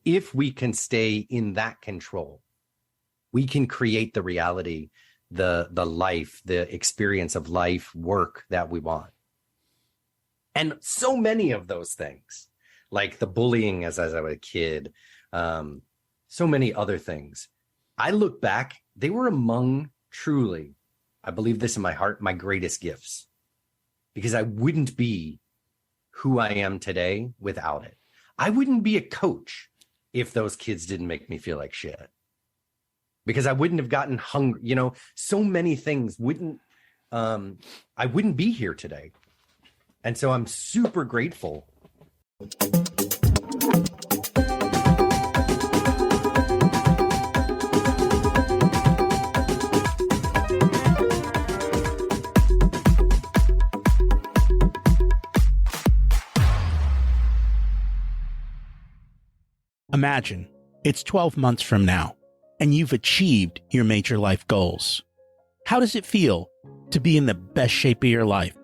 if we can stay in that control, we can create the reality, the life, the experience of life, work that we want. And so many of those things, like the bullying as I was a kid, so many other things. I look back, they were among truly, I believe this in my heart, my greatest gifts, because I wouldn't be who I am today without it. I wouldn't be a coach if those kids didn't make me feel like shit, because I wouldn't have gotten hungry. You know, so many things I wouldn't be here today. And so I'm super grateful. Imagine it's 12 months from now, and you've achieved your major life goals. How does it feel to be in the best shape of your life?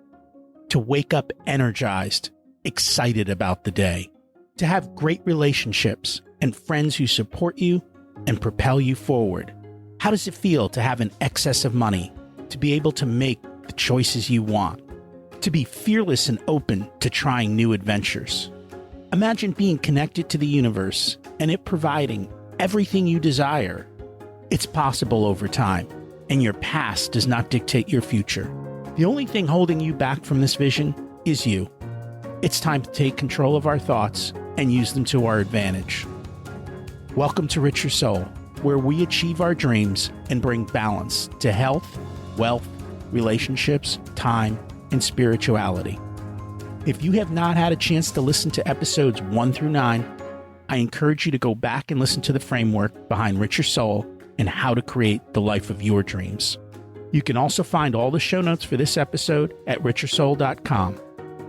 To wake up energized, excited about the day, to have great relationships and friends who support you and propel you forward. How does it feel to have an excess of money, to be able to make the choices you want, to be fearless and open to trying new adventures? Imagine being connected to the universe and it providing everything you desire. It's possible over time, and your past does not dictate your future. The only thing holding you back from this vision is you. It's time to take control of our thoughts and use them to our advantage. Welcome to Richer Soul, where we achieve our dreams and bring balance to health, wealth, relationships, time, and spirituality. If you have not had a chance to listen to episodes 1 through 9, I encourage you to go back and listen to the framework behind Richer Soul and how to create the life of your dreams. You can also find all the show notes for this episode at richersoul.com.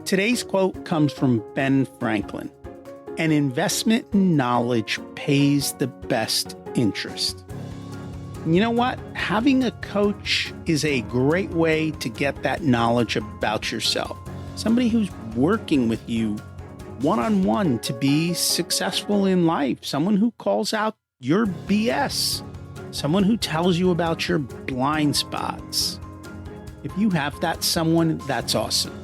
Today's quote comes from Ben Franklin. An investment in knowledge pays the best interest. You know what? Having a coach is a great way to get that knowledge about yourself. Somebody who's working with you one-on-one to be successful in life. Someone who calls out your BS. Someone who tells you about your blind spots. If you have that someone, that's awesome.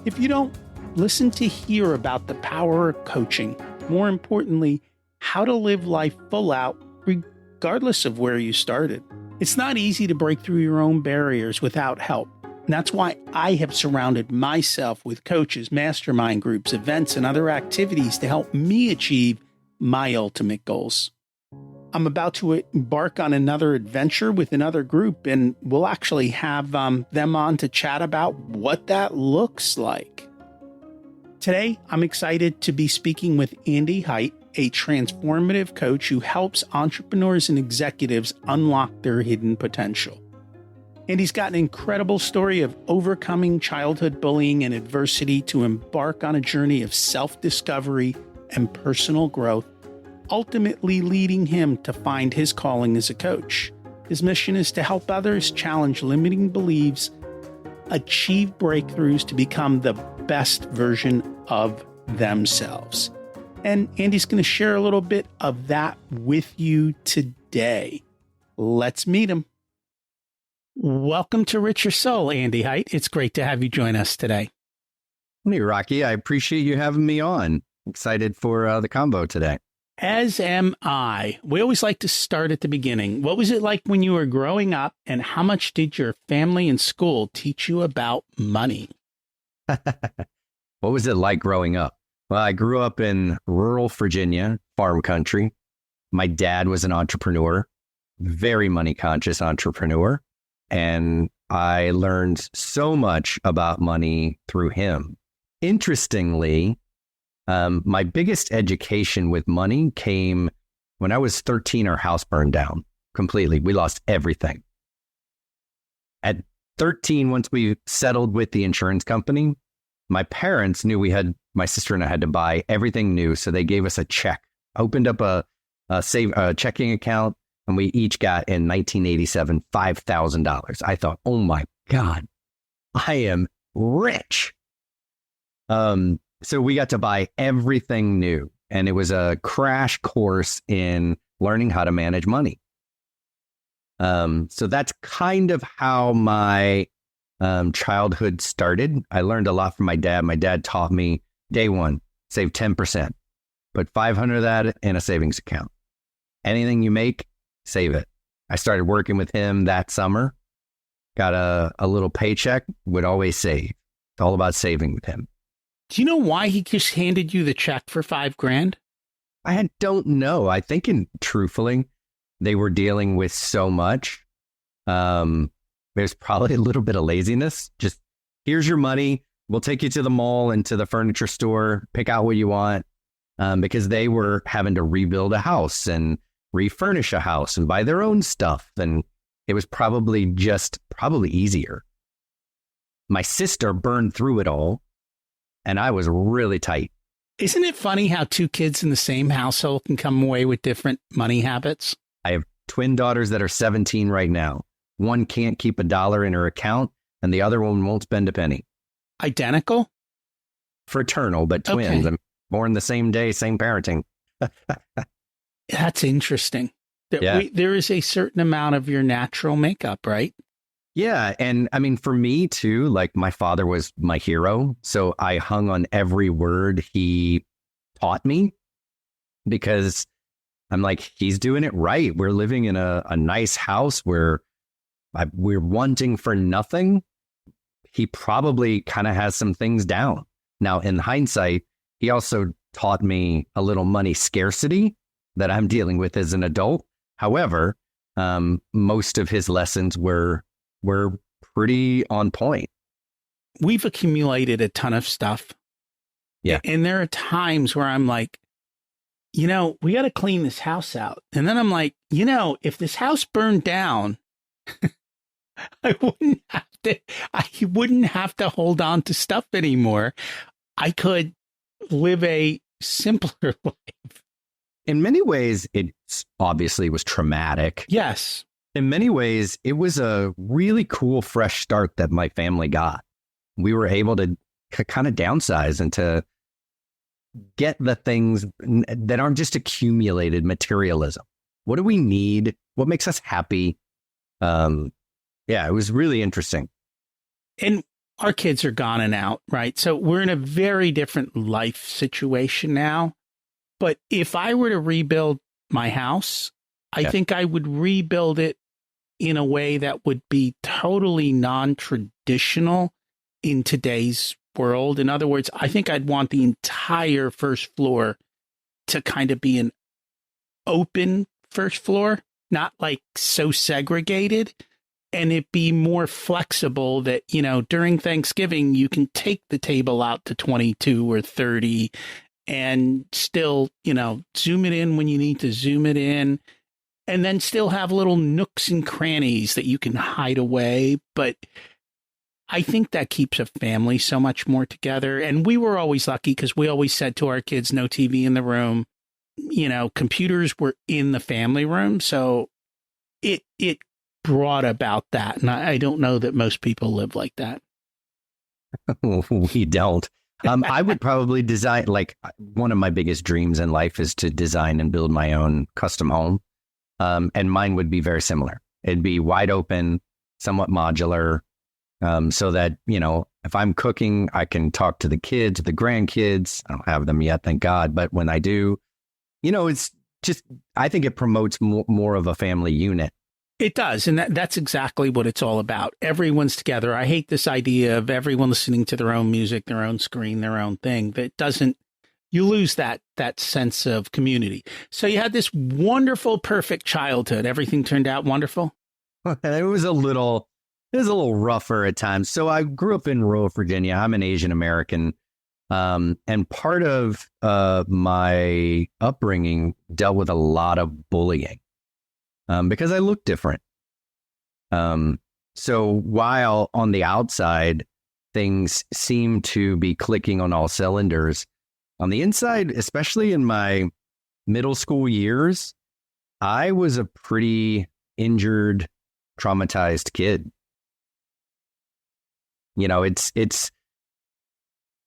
If you don't, listen to hear about the power of coaching. More importantly, how to live life full out regardless of where you started. It's not easy to break through your own barriers without help. And that's why I have surrounded myself with coaches, mastermind groups, events, and other activities to help me achieve my ultimate goals. I'm about to embark on another adventure with another group, and we'll actually have them on to chat about what that looks like. Today, I'm excited to be speaking with Andy Hite, a transformative coach who helps entrepreneurs and executives unlock their hidden potential. And he's got an incredible story of overcoming childhood bullying and adversity to embark on a journey of self-discovery and personal growth, ultimately leading him to find his calling as a coach. His mission is to help others challenge limiting beliefs, achieve breakthroughs to become the best version of themselves. And Andy's going to share a little bit of that with you today. Let's meet him. Welcome to Richer Soul, Andy Hite. It's great to have you join us today. Hey, Rocky. I appreciate you having me on. Excited for the combo today. As am I. We always like to start at the beginning. What was it like when you were growing up, and how much did your family and school teach you about money? What was it like growing up? Well, I grew up in rural Virginia, farm country. My dad was an entrepreneur, very money conscious entrepreneur. And I learned so much about money through him. Interestingly, my biggest education with money came when I was 13. Our house burned down completely. We lost everything. At 13, once we settled with the insurance company, my parents knew my sister and I had to buy everything new. So they gave us a check, opened up a checking account, and we each got in 1987, $5,000. I thought, oh my God, I am rich. So we got to buy everything new. and it was a crash course in learning how to manage money. So that's kind of how my childhood started. I learned a lot from my dad. My dad taught me day one, save 10%, put 500 of that in a savings account. Anything you make, save it. I started working with him that summer, got a little paycheck, would always save. It's all about saving with him. Do you know why he just handed you the check for $5,000? I don't know. I think truthfully, they were dealing with so much. There's probably a little bit of laziness. Just here's your money. We'll take you to the mall and to the furniture store, pick out what you want. Because they were having to rebuild a house and refurnish a house and buy their own stuff. And it was probably easier. My sister burned through it all, and I was really tight. Isn't it funny how two kids in the same household can come away with different money habits? I have twin daughters that are 17 right now. One can't keep $1 in her account, and the other one won't spend a penny. Identical? Fraternal, but twins. Okay. I'm born the same day, same parenting. That's interesting. There is a certain amount of your natural makeup, right? Yeah. And I mean, for me too, like my father was my hero. So I hung on every word he taught me because I'm like, he's doing it right. We're living in a nice house where we're wanting for nothing. He probably kind of has some things down. Now, in hindsight, he also taught me a little money scarcity that I'm dealing with as an adult. However, most of his lessons were pretty on point. We've accumulated a ton of stuff. Yeah. And there are times where I'm like, we got to clean this house out. And then I'm like, if this house burned down, I wouldn't have to hold on to stuff anymore. I could live a simpler life. In many ways, it obviously was traumatic. Yes. In many ways, it was a really cool, fresh start that my family got. We were able to kind of downsize and to get the things that aren't just accumulated materialism. What do we need? What makes us happy? It was really interesting. And our kids are gone and out, right? So we're in a very different life situation now. But if I were to rebuild my house, I think I would rebuild it in a way that would be totally non-traditional in today's world. In other words, I think I'd want the entire first floor to kind of be an open first floor, not like so segregated, and it be more flexible that, during Thanksgiving, you can take the table out to 22 or 30 and still, zoom it in when you need to zoom it in, and then still have little nooks and crannies that you can hide away. But I think that keeps a family so much more together. And we were always lucky because we always said to our kids, no TV in the room. Computers were in the family room. So it brought about that. And I don't know that most people live like that. We don't. I would probably design, like, one of my biggest dreams in life is to design and build my own custom home. And mine would be very similar. It'd be wide open, somewhat modular, so that, if I'm cooking, I can talk to the kids, the grandkids. I don't have them yet, thank God. But when I do, it's just, I think it promotes more of a family unit. It does. And that's exactly what it's all about. Everyone's together. I hate this idea of everyone listening to their own music, their own screen, their own thing. You lose that sense of community. So you had this wonderful, perfect childhood. Everything turned out wonderful. It was a little rougher at times. So I grew up in rural Virginia. I'm an Asian American. And part of my upbringing dealt with a lot of bullying. Because I look different. So while on the outside, things seem to be clicking on all cylinders, on the inside, especially in my middle school years, I was a pretty injured, traumatized kid. It's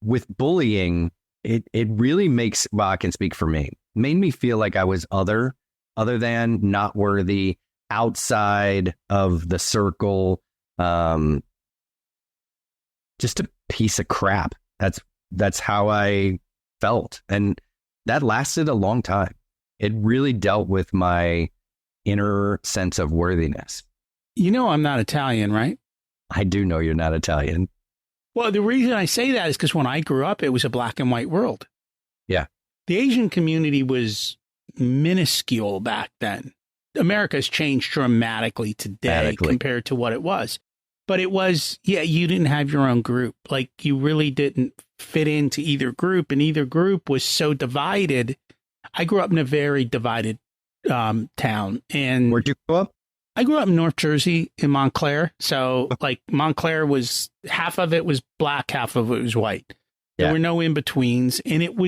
with bullying, it really makes, well, I can speak for me, made me feel like I was other than, not worthy, outside of the circle, just a piece of crap. That's how I felt. And that lasted a long time. It really dealt with my inner sense of worthiness. You know, I'm not Italian, right? I do know you're not Italian. Well, the reason I say that is because when I grew up, it was a black and white world. Yeah. The Asian community was minuscule back then. America's changed dramatically today compared to what it was. But it was, yeah, you didn't have your own group. Like, you really didn't fit into either group, and either group was so divided. I grew up in a very divided town. And where'd you grow up? I grew up in North Jersey in Montclair. So like Montclair was, half of it was black, half of it was white. There were no in-betweens. And it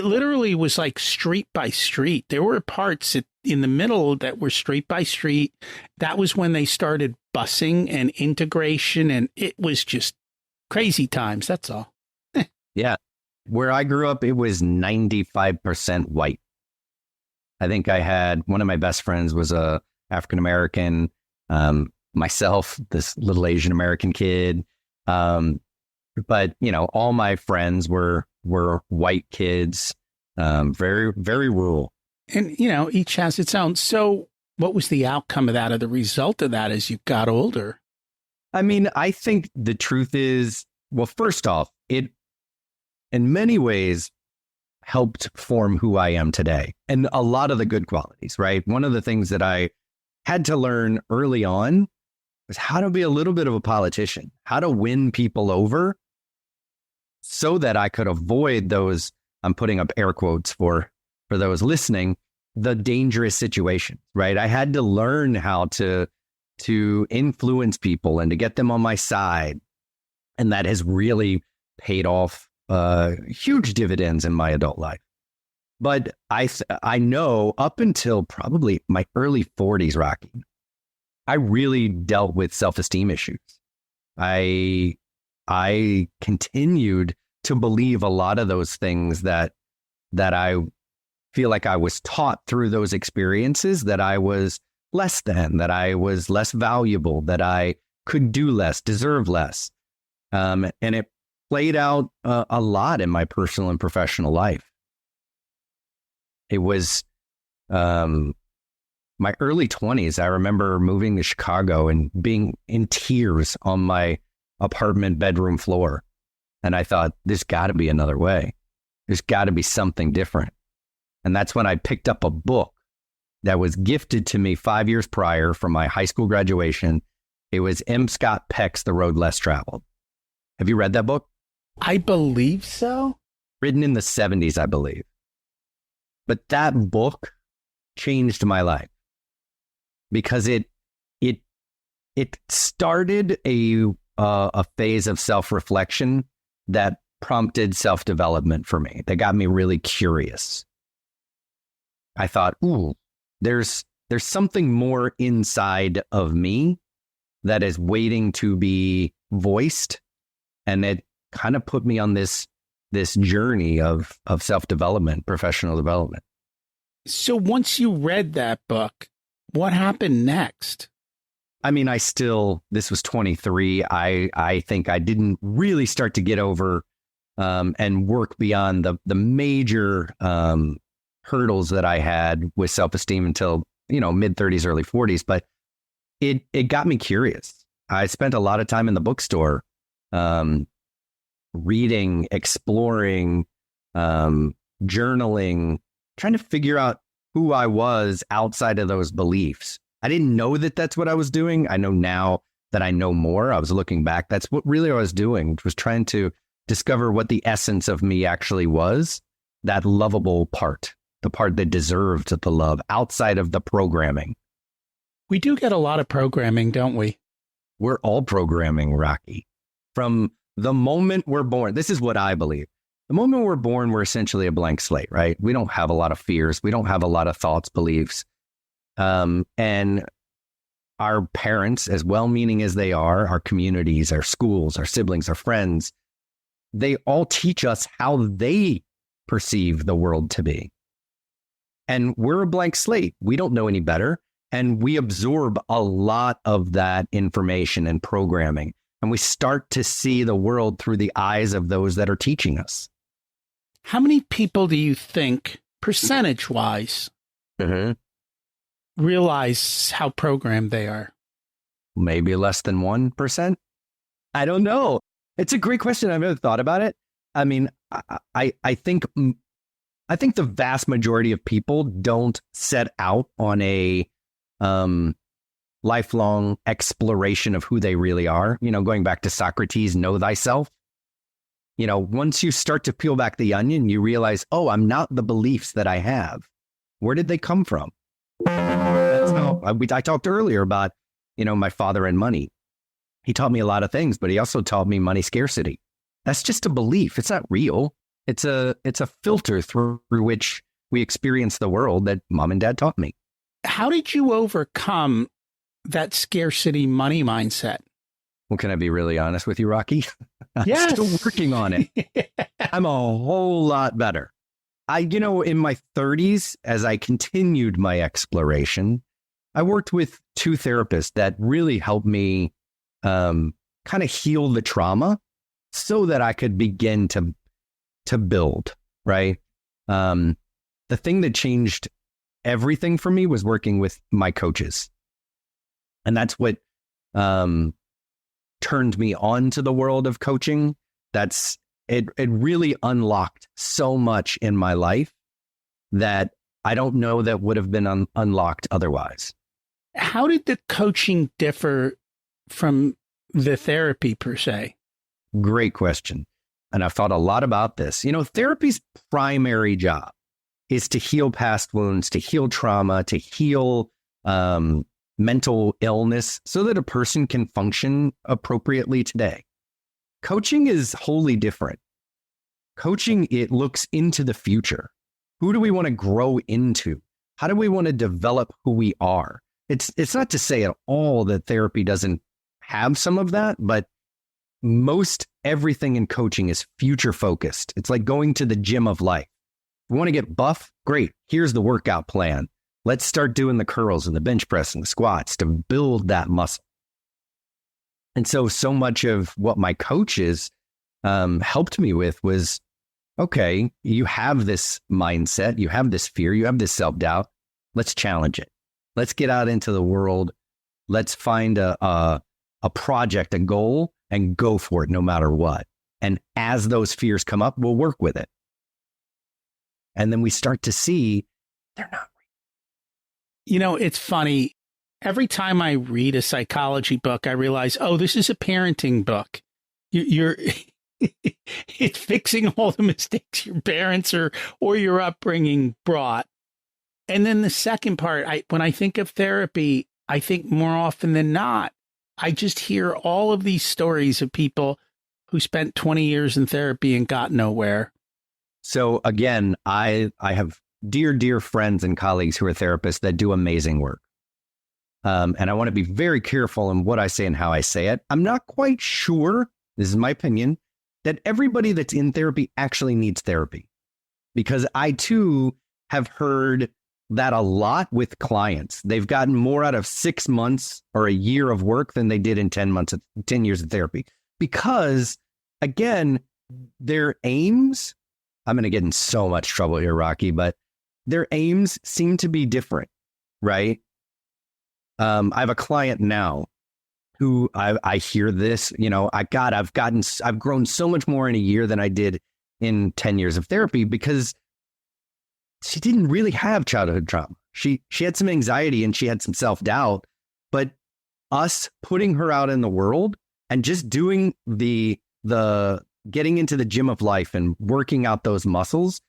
literally was like street by street. There were parts in the middle that were street by street. That was when they started busing and integration. And it was just crazy times. That's all. Yeah. Where I grew up, it was 95% white. I think I had, one of my best friends was a African-American, myself, this little Asian American kid. But, you know, all my friends were white kids, very, very rural. And, you know, each has its own. So what was the outcome of that, or the result of that as you got older? I mean, I think the truth is, well, first off, it in many ways helped form who I am today, and a lot of the good qualities, right? One of the things that I had to learn early on was how to be a little bit of a politician, how to win people over so that I could avoid those, I'm putting up air quotes for those listening, the dangerous situations, right? I had to learn how to influence people and to get them on my side. And that has really paid off huge dividends in my adult life. But I know up until probably my early 40s, Rocky, I really dealt with self-esteem issues. I continued to believe a lot of those things that I feel like I was taught through those experiences, that I was less than, that I was less valuable, that I could do less, deserve less. And it played out a lot in my personal and professional life. It was my early 20s. I remember moving to Chicago and being in tears on my apartment bedroom floor. And I thought, there's got to be another way. There's got to be something different. And that's when I picked up a book that was gifted to me 5 years prior from my high school graduation. It was M. Scott Peck's The Road Less Traveled. Have you read that book? I believe so. Written in the 70s, I believe. But that book changed my life because it started a phase of self-reflection that prompted self-development for me, that got me really curious. I thought, ooh, there's something more inside of me that is waiting to be voiced. And it kind of put me on this journey of self-development, professional development. So once you read that book, what happened next? I mean, this was 23. I think I didn't really start to get over and work beyond the major hurdles that I had with self-esteem until, mid 30s, early 40s. But it got me curious. I spent a lot of time in the bookstore, reading, exploring, journaling, trying to figure out who I was outside of those beliefs. I didn't know that that's what I was doing. I know now that I know more. I was looking back. That's what really I was doing, which was trying to discover what the essence of me actually was, that lovable part, the part that deserved the love outside of the programming. We do get a lot of programming, don't we? We're all programming, Rocky. From the moment we're born, this is what I believe. The moment we're born, we're essentially a blank slate, right? We don't have a lot of fears. We don't have a lot of thoughts, beliefs. And our parents, as well-meaning as they are, our communities, our schools, our siblings, our friends, they all teach us how they perceive the world to be. And we're a blank slate. We don't know any better. And we absorb a lot of that information and programming. And we start to see the world through the eyes of those that are teaching us. How many people do you think, percentage-wise, realize how programmed they are? Maybe less than 1%. I don't know. It's a great question. I've never thought about it. I mean, I think the vast majority of people don't set out on a lifelong exploration of who they really are. You know, going back to Socrates, know thyself. You know, once you start to peel back the onion, you realize, oh, I'm not the beliefs that I have. Where did they come from? That's how I talked earlier about, you know, my father and money. He taught me a lot of things, but he also taught me money scarcity. That's just a belief. It's not real. It's a filter through which we experience the world that mom and dad taught me. How did you overcome that scarcity money mindset? Well, can I be really honest with you, Rocky? Yes. I'm still working on it. I'm a whole lot better. In my 30s, as I continued my exploration, I worked with two therapists that really helped me kind of heal the trauma so that I could begin to build, right? The thing that changed everything for me was working with my coaches. And that's what turned me on to the world of coaching. It really unlocked so much in my life that I don't know that would have been unlocked otherwise. How did the coaching differ from the therapy per se? Great question. And I've thought a lot about this. You know, therapy's primary job is to heal past wounds, to heal trauma, to heal mental illness so that a person can function appropriately today. Coaching is wholly different. Coaching, it looks into the future. Who do we want to grow into? How do we want to develop who we are? It's not to say at all that therapy doesn't have some of that, but most everything in coaching is future focused. It's like going to the gym of life. You want to get buff? Great. Here's the workout plan. Let's start doing the curls and the bench press and the squats to build that muscle. And so much of what my coaches helped me with was, okay, you have this mindset, you have this fear, you have this self-doubt. Let's challenge it. Let's get out into the world. Let's find a project, a goal, and go for it no matter what. And as those fears come up, we'll work with it. And then we start to see they're not real. You know, it's funny. Every time I read a psychology book, I realize, oh, this is a parenting book. You're it's fixing all the mistakes your parents or your upbringing brought. And then the second part, when I think of therapy, I think more often than not, I just hear all of these stories of people who spent 20 years in therapy and got nowhere. So again, I have dear friends and colleagues who are therapists that do amazing work. And I want to be very careful in what I say and how I say it. I'm not quite sure, this is my opinion, that everybody that's in therapy actually needs therapy. Because I too have heard that a lot with clients. They've gotten more out of 6 months or a year of work than they did in 10 years of therapy. Because again, their aims, I'm going to get in so much trouble here, Rocky, but their aims seem to be different, right? I have a client now who I hear this, you know, I've grown so much more in a year than I did in 10 years of therapy because she didn't really have childhood trauma. She had some anxiety and she had some self-doubt, but us putting her out in the world and just doing the getting into the gym of life and working out those muscles,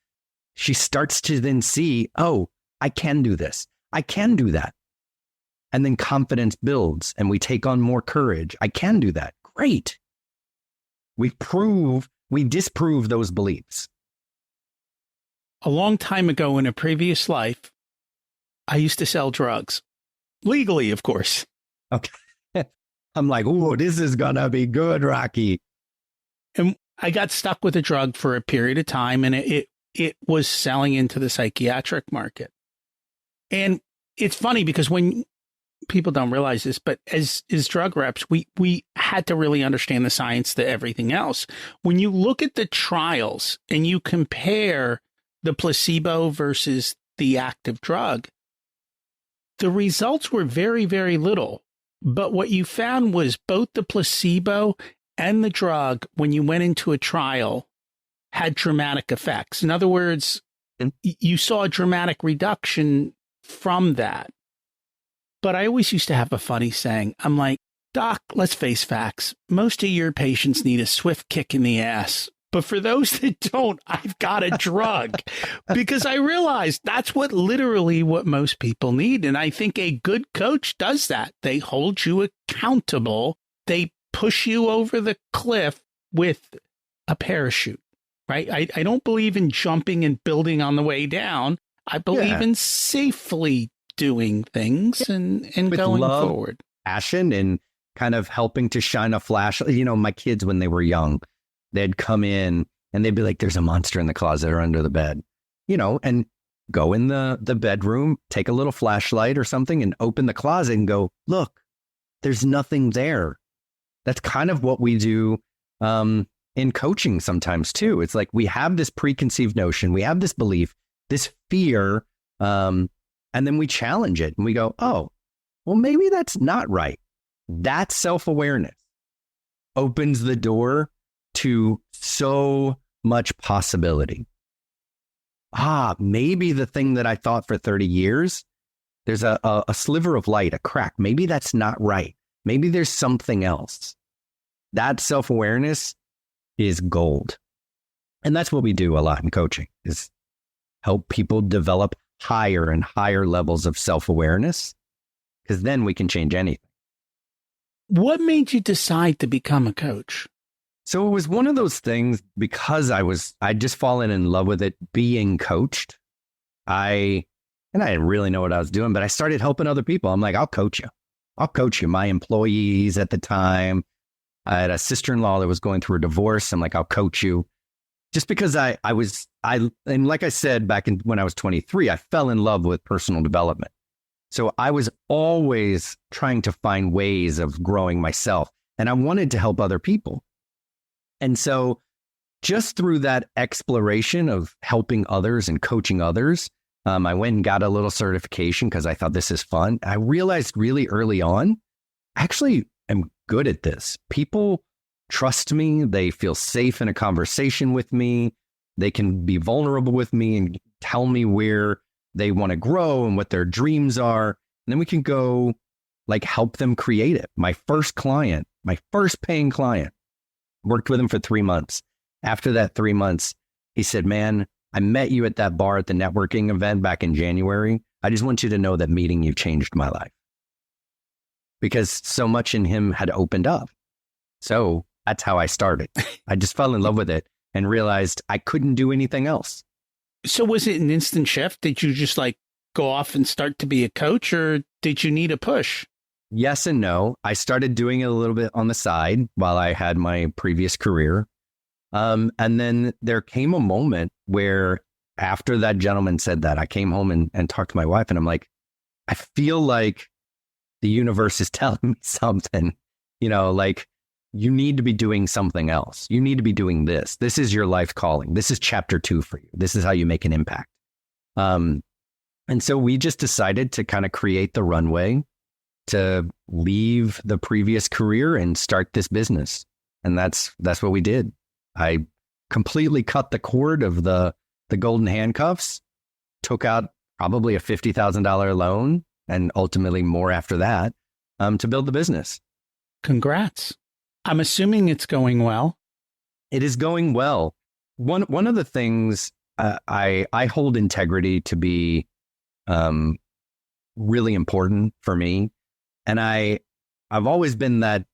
she starts to then see, oh, I can do this. I can do that. And then confidence builds and we take on more courage. I can do that. Great. We disprove those beliefs. A long time ago in a previous life, I used to sell drugs. Legally, of course. Okay. I'm like, oh, this is going to be good, Rocky. And I got stuck with a drug for a period of time, and it was selling into the psychiatric market. And it's funny because when people don't realize this, but as drug reps, we had to really understand the science to everything else. When you look at the trials and you compare the placebo versus the active drug, the results were very, very little. But what you found was both the placebo and the drug, when you went into a trial, had dramatic effects. In other words, you saw a dramatic reduction from that. But I always used to have a funny saying. I'm like, Doc, let's face facts. Most of your patients need a swift kick in the ass. But for those that don't, I've got a drug. Because I realized that's literally what most people need. And I think a good coach does that. They hold you accountable. They push you over the cliff with a parachute, right? I don't believe in jumping and building on the way down. I believe in safely doing things and with going love, forward. Passion, and kind of helping to shine a flash. You know, my kids, when they were young, they'd come in and they'd be like, there's a monster in the closet or under the bed, you know, and go in the bedroom, take a little flashlight or something and open the closet and go, look, there's nothing there. That's kind of what we do in coaching sometimes too. It's like we have this preconceived notion, we have this belief, this fear, and then we challenge it and we go, oh, well, maybe that's not right. That self-awareness opens the door to so much possibility. Maybe the thing that I thought for 30 years, there's a sliver of light, a crack. Maybe that's not right. Maybe there's something else. That self-awareness is gold. And that's what we do a lot in coaching, is help people develop higher and higher levels of self-awareness, because then we can change anything. What made you decide to become a coach? So it was one of those things, because I'd just fallen in love with it, being coached. I didn't really know what I was doing, but I started helping other people. I'm like, I'll coach you. I'll coach you. My employees at the time, I had a sister-in-law that was going through a divorce. I'm like, I'll coach you. Just because and like I said, when I was 23, I fell in love with personal development. So I was always trying to find ways of growing myself, and I wanted to help other people. And so just through that exploration of helping others and coaching others, I went and got a little certification because I thought this is fun. I realized really early on, I actually am good at this. People trust me. They feel safe in a conversation with me. They can be vulnerable with me and tell me where they want to grow and what their dreams are. And then we can go help them create it. My first paying client, worked with him for 3 months. After that 3 months, he said, man, I met you at that bar at the networking event back in January. I just want you to know that meeting you changed my life. Because so much in him had opened up. So that's how I started. I just fell in love with it and realized I couldn't do anything else. So was it an instant shift? Did you just go off and start to be a coach, or did you need a push? Yes and no. I started doing it a little bit on the side while I had my previous career. And then there came a moment where after that gentleman said that, I came home and talked to my wife, and I'm like, I feel like the universe is telling me something, you need to be doing something else. You need to be doing this. This is your life calling. This is chapter 2 for you. This is how you make an impact. And so we just decided to kind of create the runway to leave the previous career and start this business. And that's what we did. I completely cut the cord of the golden handcuffs, took out probably a $50,000 loan, and ultimately more after that, to build the business. Congrats. I'm assuming it's going well. It is going well. One of the things I hold integrity to be really important for me. And I've always been that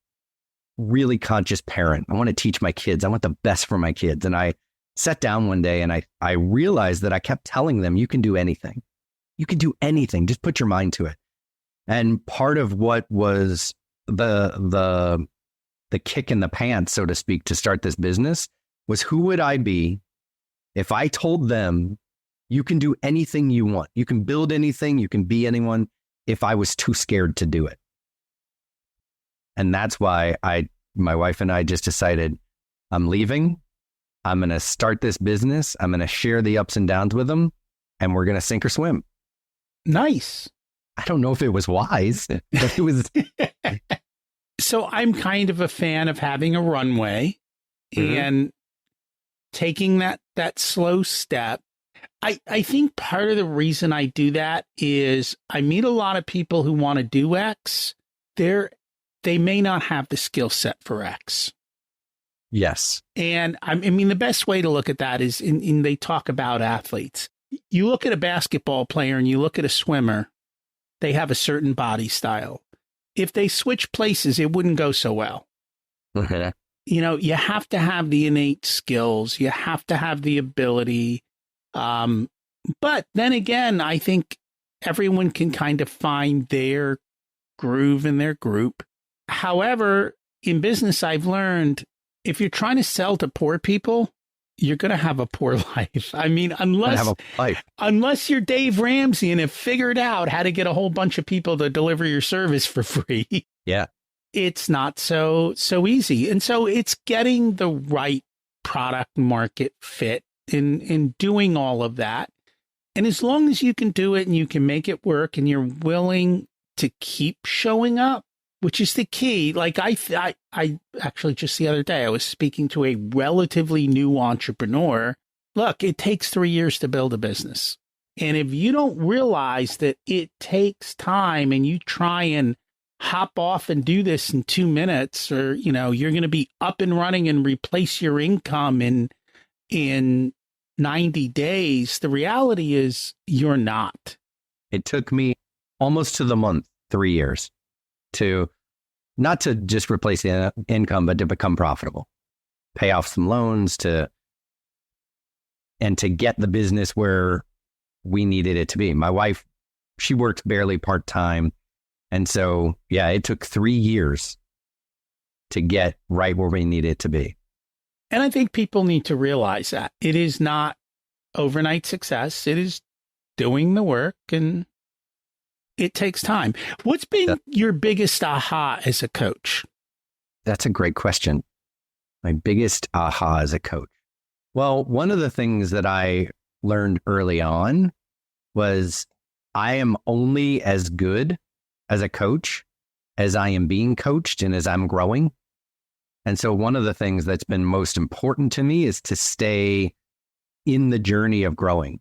really conscious parent. I want to teach my kids. I want the best for my kids. And I sat down one day and I realized that I kept telling them, you can do anything. You can do anything. Just put your mind to it. And part of what was the kick in the pants, so to speak, to start this business was who would I be if I told them you can do anything you want? You can build anything, you can be anyone, if I was too scared to do it. And that's why my wife and I just decided I'm leaving. I'm going to start this business. I'm going to share the ups and downs with them, and we're going to sink or swim. Nice. I don't know if it was wise, but it was. So I'm kind of a fan of having a runway and taking that slow step. I think part of the reason I do that is I meet a lot of people who want to do X. They may not have the skill set for X. Yes. And I mean, the best way to look at that is they talk about athletes. You look at a basketball player and you look at a swimmer, they have a certain body style. If they switch places, it wouldn't go so well. Okay. You know, you have to have the innate skills. You have to have the ability. But then again, I think everyone can kind of find their groove in their group. However, in business, I've learned if you're trying to sell to poor people, you're going to have a poor life. I mean, unless you're Dave Ramsey and have figured out how to get a whole bunch of people to deliver your service for free. Yeah. It's not so easy. And so it's getting the right product market fit in doing all of that. And as long as you can do it and you can make it work and you're willing to keep showing up, which is the key. Like I actually just the other day, I was speaking to a relatively new entrepreneur. Look, it takes 3 years to build a business. And if you don't realize that it takes time and you try and hop off and do this in 2 minutes, or, you know, you're going to be up and running and replace your income in 90 days, the reality is you're not. It took me almost to the month, 3 years, to not to just replace the income, but to become profitable, pay off some loans and to get the business where we needed it to be. My wife, she worked barely part-time. And so, yeah, it took 3 years to get right where we needed it to be. And I think people need to realize that it is not overnight success. It is doing the work, and it takes time. What's been your biggest aha as a coach? That's a great question. My biggest aha as a coach. Well, one of the things that I learned early on was I am only as good as a coach as I am being coached and as I'm growing. And so one of the things that's been most important to me is to stay in the journey of growing,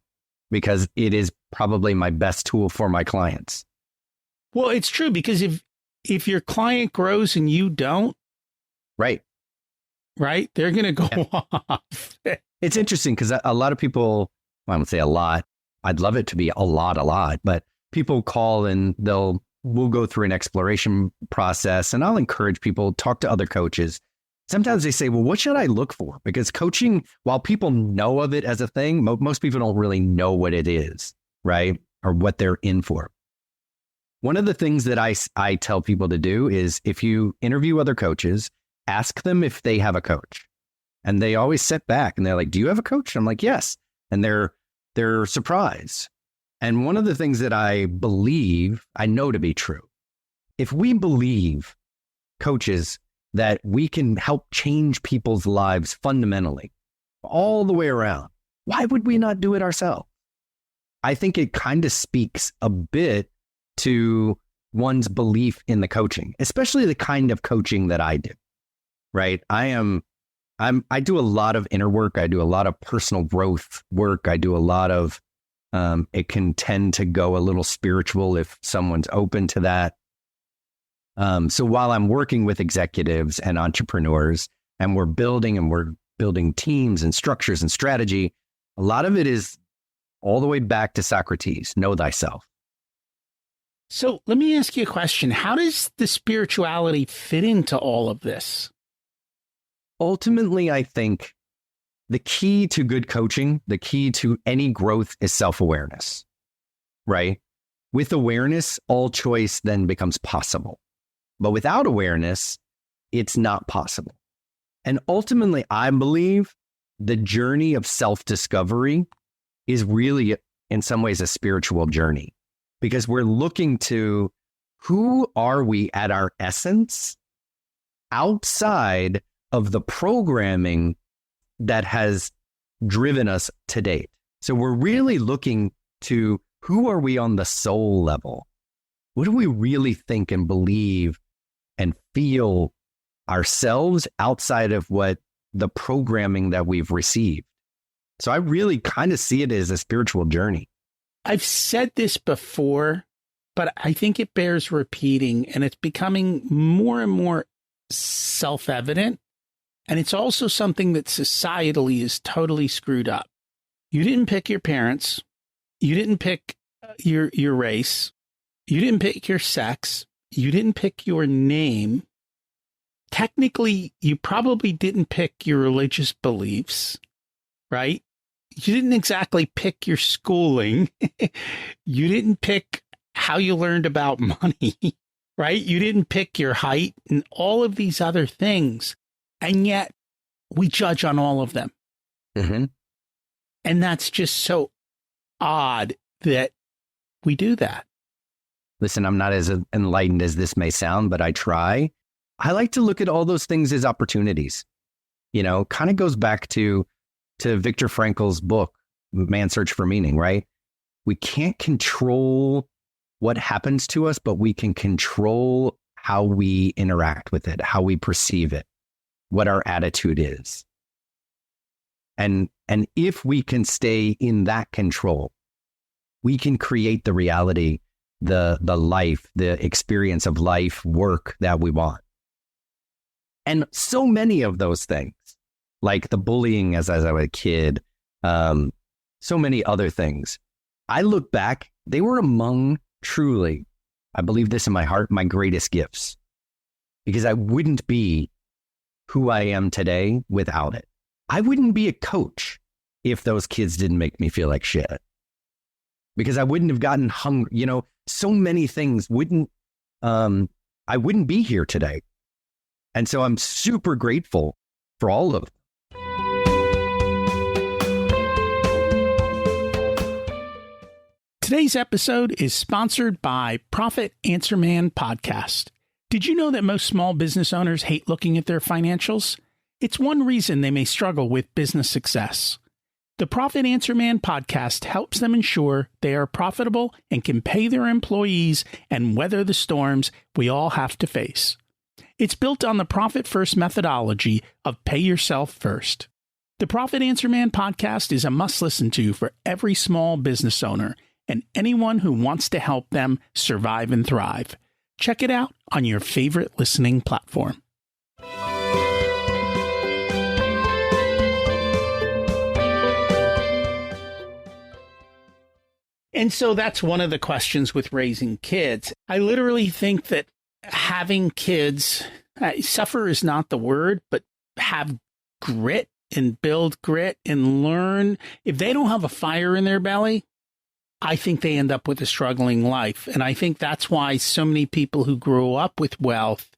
because it is probably my best tool for my clients. Well, it's true, because if your client grows and you don't, right, they're going to go off. It's interesting because a lot of people, well, I would say a lot, I'd love it to be a lot, but people call and we'll go through an exploration process, and I'll encourage people, talk to other coaches. Sometimes they say, well, what should I look for? Because coaching, while people know of it as a thing, most people don't really know what it is, right? Or what they're in for. One of the things that I tell people to do is, if you interview other coaches, ask them if they have a coach. And they always sit back and they're like, do you have a coach? I'm like, yes. And they're surprised. And one of the things that I know to be true, if we believe, coaches, that we can help change people's lives fundamentally, all the way around, why would we not do it ourselves? I think it kind of speaks a bit to one's belief in the coaching, especially the kind of coaching that I do, right? I do a lot of inner work. I do a lot of personal growth work. I do a lot of, it can tend to go a little spiritual if someone's open to that. So while I'm working with executives and entrepreneurs, and we're building teams and structures and strategy, a lot of it is all the way back to Socrates, know thyself. So let me ask you a question. How does the spirituality fit into all of this? Ultimately, I think the key to good coaching, the key to any growth is self-awareness, right? With awareness, all choice then becomes possible. But without awareness, it's not possible. And ultimately, I believe the journey of self-discovery is really, in some ways, a spiritual journey, because we're looking to who are we at our essence outside of the programming that has driven us to date. So we're really looking to who are we on the soul level? What do we really think and believe and feel ourselves outside of what the programming that we've received? So I really kind of see it as a spiritual journey. I've said this before, but I think it bears repeating, and it's becoming more and more self-evident. And it's also something that societally is totally screwed up. You didn't pick your parents. You didn't pick your race. You didn't pick your sex. You didn't pick your name. Technically, you probably didn't pick your religious beliefs, right? You didn't exactly pick your schooling. You didn't pick how you learned about money, right? You didn't pick your height and all of these other things. And yet we judge on all of them. Mm-hmm. And that's just so odd that we do that. Listen, I'm not as enlightened as this may sound, but I try. I like to look at all those things as opportunities. You know, kind of goes back to Viktor Frankl's book, Man's Search for Meaning, right? We can't control what happens to us, but we can control how we interact with it, how we perceive it, what our attitude is. And if we can stay in that control, we can create the reality, the life, the experience of life, work that we want. And so many of those things, like the bullying as I was a kid, so many other things, I look back, they were among truly, I believe this in my heart, my greatest gifts, because I wouldn't be who I am today without it. I wouldn't be a coach if those kids didn't make me feel like shit, because I wouldn't have gotten hungry. You know, so many things I wouldn't be here today. And so I'm super grateful for all of them. Today's episode is sponsored by Profit Answer Man Podcast. Did you know that most small business owners hate looking at their financials? It's one reason they may struggle with business success. The Profit Answer Man podcast helps them ensure they are profitable and can pay their employees and weather the storms we all have to face. It's built on the Profit First methodology of pay yourself first. The Profit Answer Man podcast is a must listen to for every small business owner and anyone who wants to help them survive and thrive. Check it out on your favorite listening platform. And so that's one of the questions with raising kids. I literally think that having kids, suffer is not the word, but have grit and build grit and learn. If they don't have a fire in their belly, I think they end up with a struggling life. And I think that's why so many people who grow up with wealth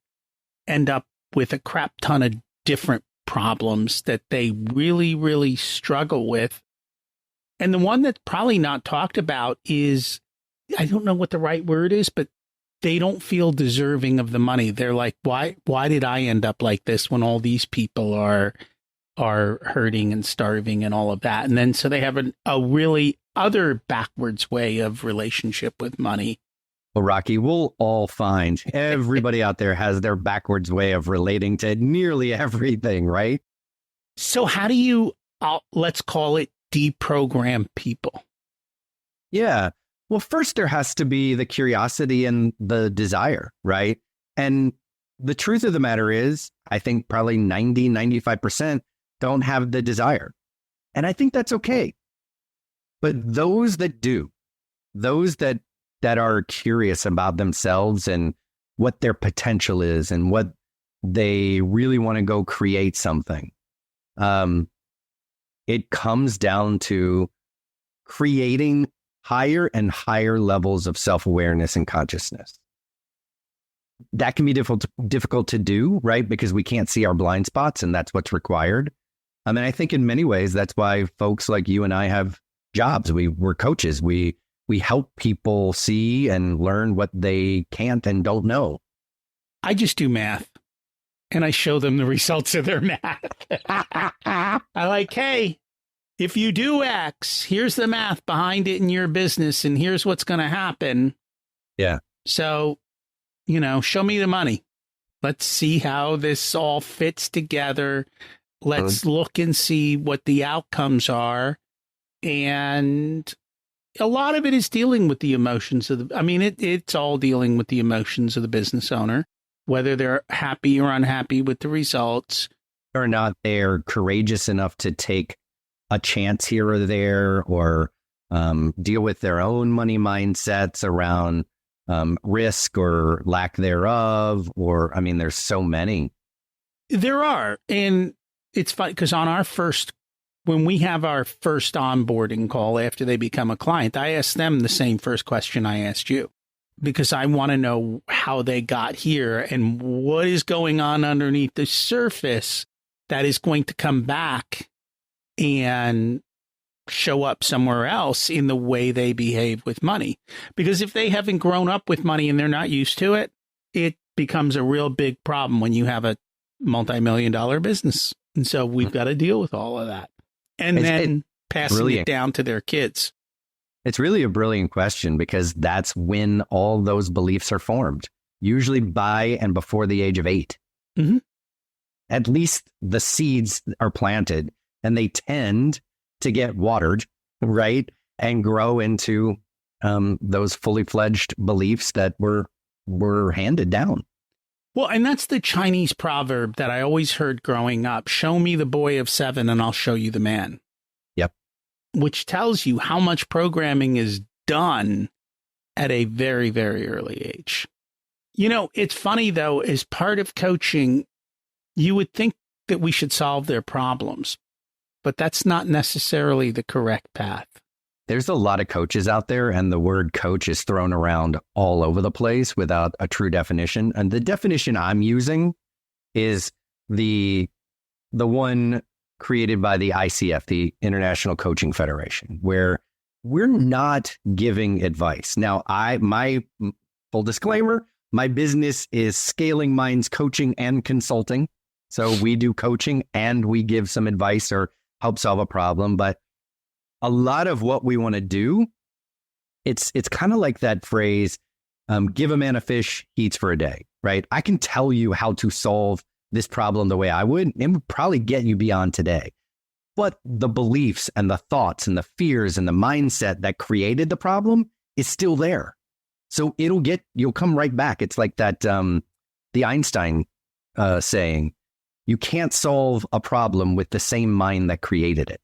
end up with a crap ton of different problems that they really, really struggle with. And the one that's probably not talked about is, I don't know what the right word is, but they don't feel deserving of the money. They're like, why did I end up like this when all these people are hurting and starving and all of that? And then so they have a really other backwards way of relationship with money. Well, Rocky, we'll all find everybody out there has their backwards way of relating to nearly everything, right? So how do you, let's call it, deprogram people? Yeah. Well, first there has to be the curiosity and the desire, right? And the truth of the matter is, I think probably 95% don't have the desire. And I think that's okay. But those that do, those that are curious about themselves and what their potential is and what they really want to go create something, it comes down to creating higher and higher levels of self-awareness and consciousness. That can be difficult to do, right? Because we can't see our blind spots, and that's what's required. I mean, I think in many ways, that's why folks like you and I have jobs. We're coaches. We help people see and learn what they can't and don't know. I just do math and I show them the results of their math. I like, hey, if you do X, here's the math behind it in your business, and here's what's going to happen. Yeah. So, show me the money. Let's see how this all fits together. Let's look and see what the outcomes are. And a lot of it is dealing with the emotions of it's all dealing with the emotions of the business owner, whether they're happy or unhappy with the results. Or not they're courageous enough to take a chance here or there, or deal with their own money mindsets around risk or lack thereof. Or, there's so many. There are. And it's fun because when we have our first onboarding call after they become a client, I ask them the same first question I asked you, because I want to know how they got here and what is going on underneath the surface that is going to come back and show up somewhere else in the way they behave with money. Because if they haven't grown up with money and they're not used to it, it becomes a real big problem when you have a multi-million-dollar business. And so we've got to deal with all of that. And then passing it down to their kids. It's really a brilliant question, because that's when all those beliefs are formed, usually by and before the age of 8. Mm-hmm. At least the seeds are planted, and they tend to get watered, right? And grow into those fully fledged beliefs that were handed down. Well, and that's the Chinese proverb that I always heard growing up. Show me the boy of 7 and I'll show you the man. Yep. Which tells you how much programming is done at a very, very early age. It's funny, though, as part of coaching, you would think that we should solve their problems, but that's not necessarily the correct path. There's a lot of coaches out there, and the word coach is thrown around all over the place without a true definition. And the definition I'm using is the one created by the ICF, the International Coaching Federation, where we're not giving advice. Now, my full disclaimer, my business is Scaling Minds Coaching and Consulting. So we do coaching and we give some advice or help solve a problem. But a lot of what we want to do, it's kind of like that phrase, give a man a fish, he eats for a day, right? I can tell you how to solve this problem the way I would. It would probably get you beyond today. But the beliefs and the thoughts and the fears and the mindset that created the problem is still there. So you'll come right back. It's like that, the Einstein saying, you can't solve a problem with the same mind that created it.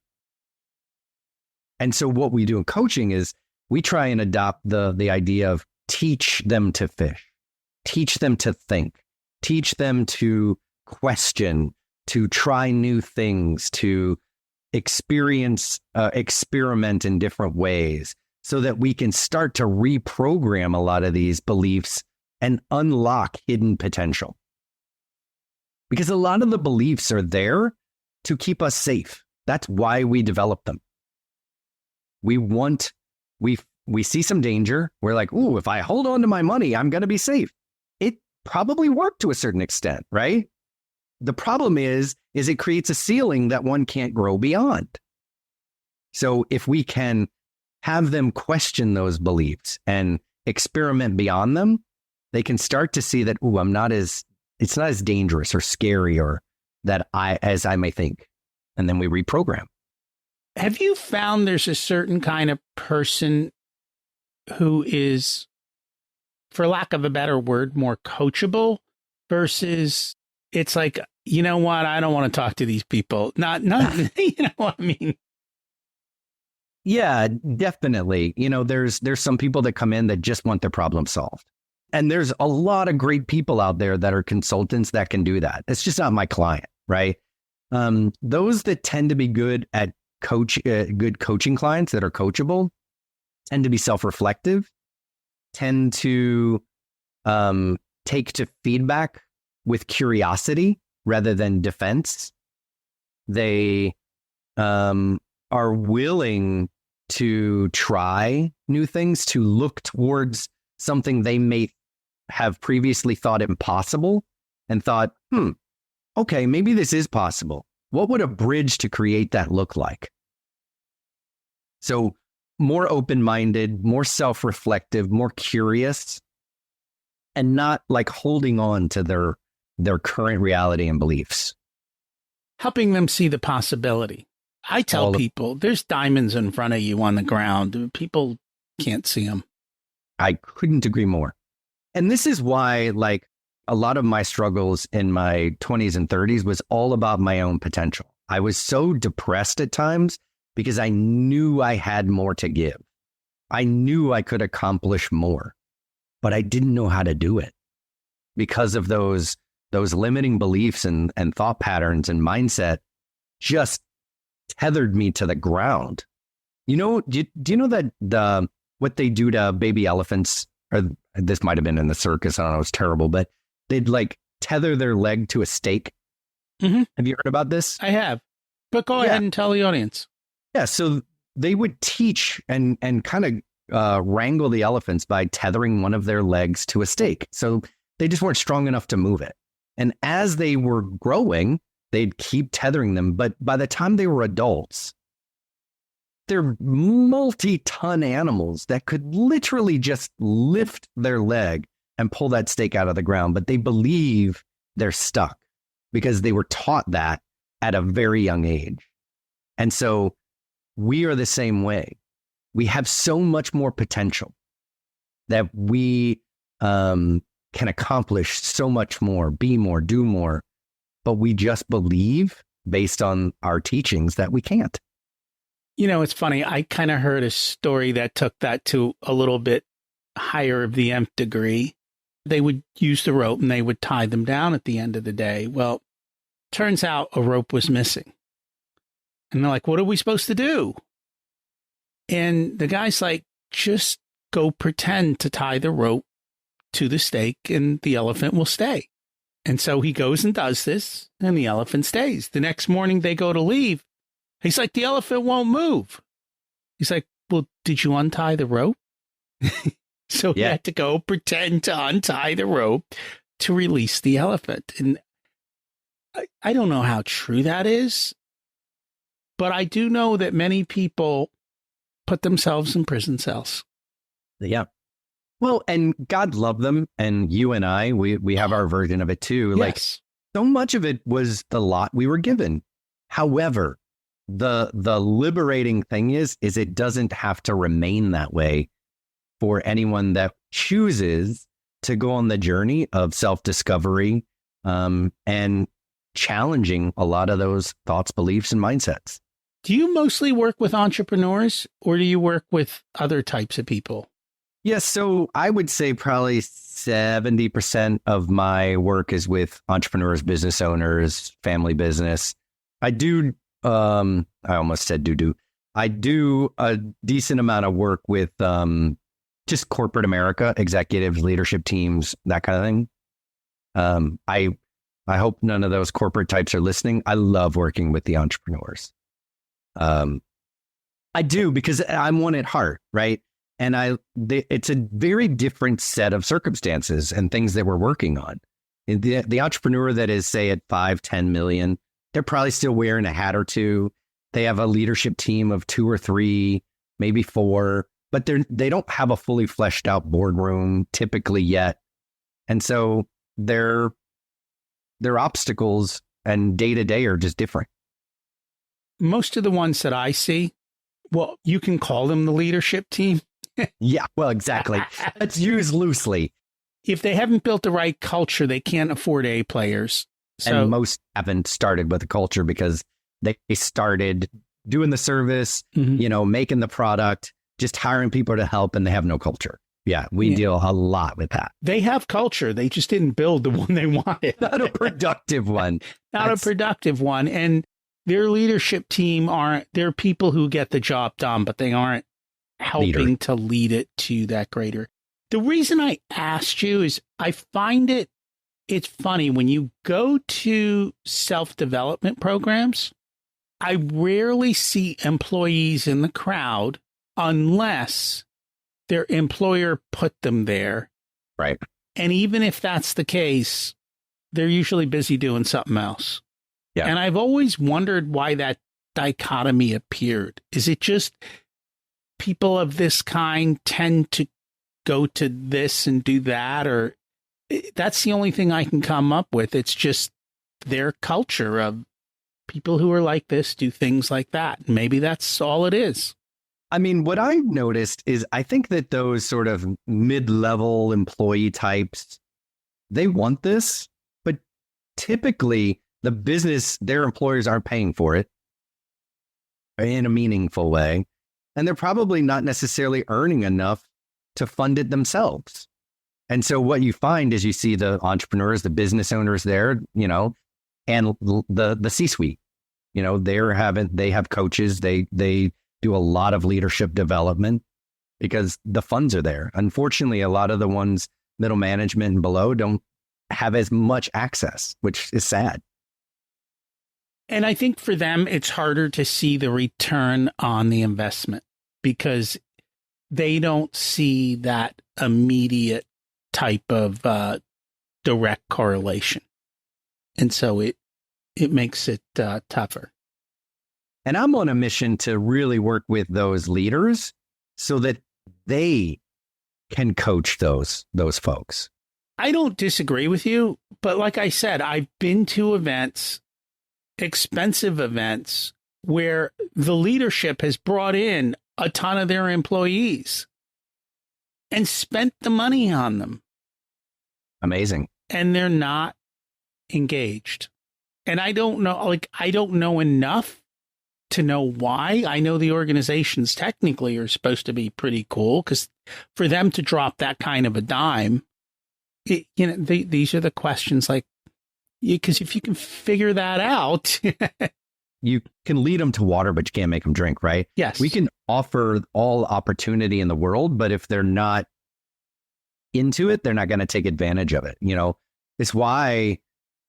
And so what we do in coaching is we try and adopt the idea of teach them to fish, teach them to think, teach them to question, to try new things, to experiment in different ways, so that we can start to reprogram a lot of these beliefs and unlock hidden potential. Because a lot of the beliefs are there to keep us safe. That's why we develop them. We see some danger. We're like, ooh, if I hold on to my money, I'm going to be safe. It probably worked to a certain extent, right? The problem is it creates a ceiling that one can't grow beyond. So if we can have them question those beliefs and experiment beyond them, they can start to see that, ooh, it's not as dangerous or scary or as I may think. And then we reprogram. Have you found there's a certain kind of person who is, for lack of a better word, more coachable versus it's like, you know what? I don't want to talk to these people. Not, you know what I mean? Yeah, definitely. There's some people that come in that just want their problem solved. And there's a lot of great people out there that are consultants that can do that. It's just not my client, right? Those that tend to be good at good coaching clients that are coachable tend to be self-reflective, tend to take to feedback with curiosity rather than defense, They are willing to try new things, to look towards something they may have previously thought impossible and thought, okay, maybe this is possible. What would a bridge to create that look like? So more open-minded, more self-reflective, more curious, and not like holding on to their current reality and beliefs. Helping them see the possibility. I tell people there's diamonds in front of you on the ground. People can't see them. I couldn't agree more. And this is why, like, a lot of my struggles in my 20s and 30s was all about my own potential. I was so depressed at times because I knew I had more to give. I knew I could accomplish more, but I didn't know how to do it because of those limiting beliefs and thought patterns and mindset just tethered me to the ground. You know, do you know that what they do to baby elephants, or this might have been in the circus, I don't know, it's terrible, but they'd like tether their leg to a stake. Mm-hmm. Have you heard about this? I have, but go ahead and tell the audience. Yeah, so they would teach and kind of wrangle the elephants by tethering one of their legs to a stake. So they just weren't strong enough to move it. And as they were growing, they'd keep tethering them. But by the time they were adults, they're multi-ton animals that could literally just lift their leg and pull that stake out of the ground. But they believe they're stuck because they were taught that at a very young age. And so we are the same way. We have so much more potential that we can accomplish so much more, be more, do more, but we just believe based on our teachings that we can't. You know, it's funny. I kind of heard a story that took that to a little bit higher of the nth degree. They would use the rope and they would tie them down at the end of the day. Well, turns out a rope was missing. And they're like, what are we supposed to do? And the guy's like, just go pretend to tie the rope to the stake and the elephant will stay. And so he goes and does this and the elephant stays. The next morning they go to leave. He's like, the elephant won't move. He's like, well, did you untie the rope? So he had to go pretend to untie the rope to release the elephant. And I don't know how true that is, but I do know that many people put themselves in prison cells. Yeah. Well, and God loved them. And you and I, we have our version of it too. Yes. Like so much of it was the lot we were given. However, the liberating thing is it doesn't have to remain that way for anyone that chooses to go on the journey of self-discovery and challenging a lot of those thoughts, beliefs, and mindsets. Do you mostly work with entrepreneurs or do you work with other types of people? Yes. So I would say probably 70% of my work is with entrepreneurs, business owners, family business. I do, I almost said do. I do a decent amount of work with just corporate America, executives, leadership teams, that kind of thing. I hope none of those corporate types are listening. I love working with the entrepreneurs. I do because I'm one at heart, right? And it's a very different set of circumstances and things that we're working on. The entrepreneur that is, say, at 5-10 million, they're probably still wearing a hat or two. They have a leadership team of 2 or 3, maybe 4, but they don't have a fully fleshed out boardroom typically yet. And so their obstacles and day to day are just different. Most of the ones that I see, well, you can call them the leadership team. Yeah, well, exactly. Let's use loosely. If they haven't built the right culture, they can't afford A players. So, and most haven't started with a culture because they started doing the service, making the product, just hiring people to help, and they have no culture. Yeah, we deal a lot with that. They have culture. They just didn't build the one they wanted. Not a productive one. A productive one. And their leadership team they're people who get the job done, but they aren't helping to lead it to that greater. The reason I asked you is I find it's funny when you go to self-development programs, I rarely see employees in the crowd unless their employer put them there. Right. And even if that's the case, they're usually busy doing something else. Yeah. And I've always wondered why that dichotomy appeared. Is it just people of this kind tend to go to this and do that? Or that's the only thing I can come up with. It's just their culture of people who are like this do things like that. Maybe that's all it is. I mean, what I've noticed is I think that those sort of mid-level employee types, they want this, but typically the business, their employers aren't paying for it in a meaningful way. And they're probably not necessarily earning enough to fund it themselves. And so what you find is you see the entrepreneurs, the business owners there, you know, and the C-suite, you know, they have coaches, they do a lot of leadership development because the funds are there. Unfortunately, a lot of the ones middle management and below don't have as much access, which is sad. And I think for them, it's harder to see the return on the investment because they don't see that immediate type of direct correlation. And so it makes it tougher. And I'm on a mission to really work with those leaders so that they can coach those folks. I don't disagree with you, but like I said, I've been to events, expensive events, where the leadership has brought in a ton of their employees and spent the money on them. Amazing. And they're not engaged. And I don't know enough to know why. I know the organizations technically are supposed to be pretty cool because for them to drop that kind of a dime, these are the questions like, because if you can figure that out, you can lead them to water, but you can't make them drink, right? Yes. We can offer all opportunity in the world, but if they're not into it, they're not going to take advantage of it. You know, it's why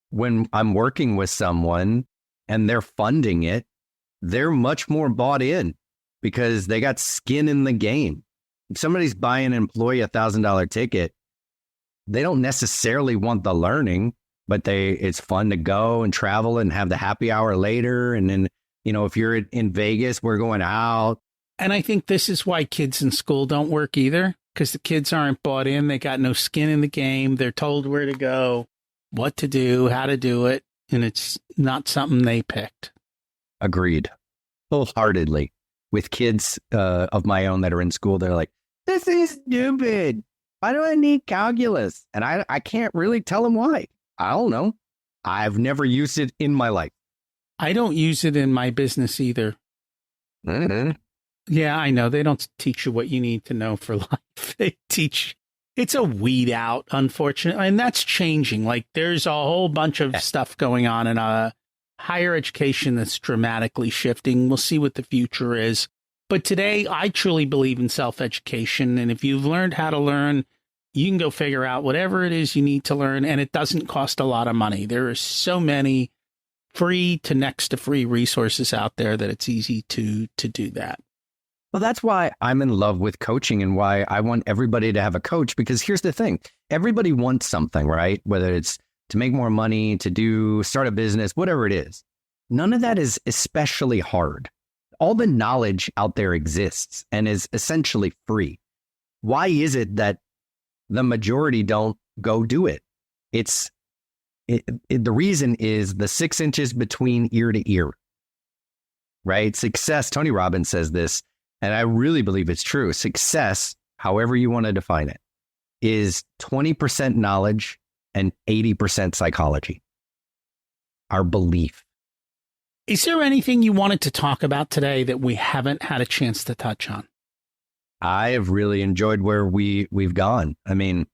when I'm working with someone and they're funding it, they're much more bought in because they got skin in the game. If somebody's buying an employee $1,000 ticket, they don't necessarily want the learning, but it's fun to go and travel and have the happy hour later. And then, you know, if you're in Vegas, we're going out. And I think this is why kids in school don't work either, because the kids aren't bought in. They got no skin in the game. They're told where to go, what to do, how to do it. And it's not something they picked. Agreed. Wholeheartedly. With kids of my own that are in school, they're like, this is stupid. Why do I need calculus? And I can't really tell them why. I don't know. I've never used it in my life. I don't use it in my business either. Mm-hmm. Yeah, I know. They don't teach you what you need to know for life. They teach. It's a weed out, unfortunately. And that's changing. Like there's a whole bunch of stuff going on in higher education that's dramatically shifting. We'll see what the future is. But today, I truly believe in self-education. And if you've learned how to learn, you can go figure out whatever it is you need to learn. And it doesn't cost a lot of money. There are so many free to next to free resources out there that it's easy to do that. Well, that's why I'm in love with coaching and why I want everybody to have a coach, because here's the thing. Everybody wants something, right? Whether it's to make more money, start a business, whatever it is. None of that is especially hard. All the knowledge out there exists and is essentially free. Why is it that the majority don't go do it? The reason is the 6 inches between ear to ear, right? Success, Tony Robbins says this, and I really believe it's true. Success, however you want to define it, is 20% knowledge and 80% psychology. Our belief. Is there anything you wanted to talk about today that we haven't had a chance to touch on? I have really enjoyed where we've gone. I mean,